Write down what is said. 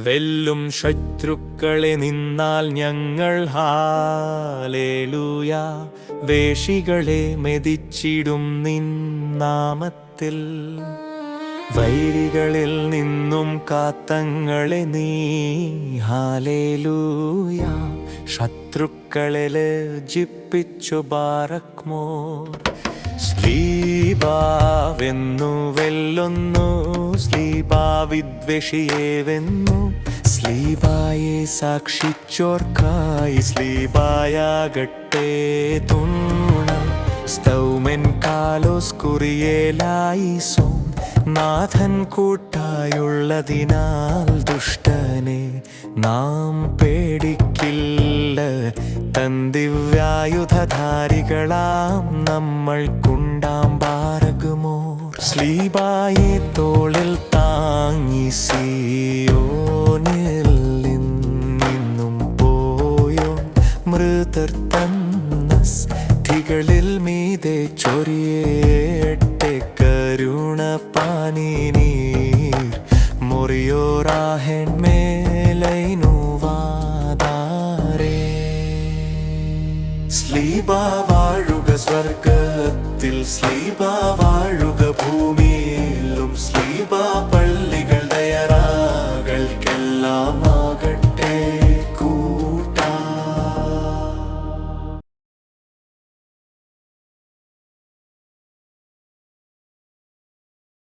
വെല്ലും ശത്രുക്കളെ നിന്നാൽ ഞങ്ങൾ ഹാലേലൂയ. വേഷികളെ മെതിച്ചിടും നിൻ നാമത്തിൽ. വൈരികളിൽ നിന്നും കാത്തങ്ങളെ നീ ഹാലേലൂയ. ശത്രുക്കളെ ലജ്ജിപ്പിച്ചു ബാറക്മോർ. സ്ലീബാവെന്നു വെല്ലുന്നു, സ്ലീബാ വിദ്വേഷിയെ വെന്നു. സ്ലീബായെ സാക്ഷിച്ചോർക്കായി സ്ലീബായാകട്ടെ തുണ. സ്തൗമെൻ കാലോസ് കുറിയേലായിസോൻ. നാഥൻ കൂട്ടായുള്ളതിനാൽ ദുഷ്ടനെ നാം പേടിക്കില്ല. തൻ ദിവ്യായുധധാരികളാം നമ്മൾക്കുണ്ടാം ബാരകുമോർ. സ്ലീബായെ തോളിൽ താങ്ങി സിയോനിൽ നിന്നും പോയോ. മൃതർ തന്നസ്ഥികളിൽ മീതെ ചൊരിയേട്ടെ കരുണ പാനിനീർ. മുറിയോറാഹെന്മേലൈനു വാദാരേ. സ്ലീബാ വാഴുക സ്വർഗത്തിൽ, സ്ലീബാ വാഴുക ഭൂമിയിലും. സ്ലീബാ പള്ളികൾ ദയറാകൾക്കെല്ലാം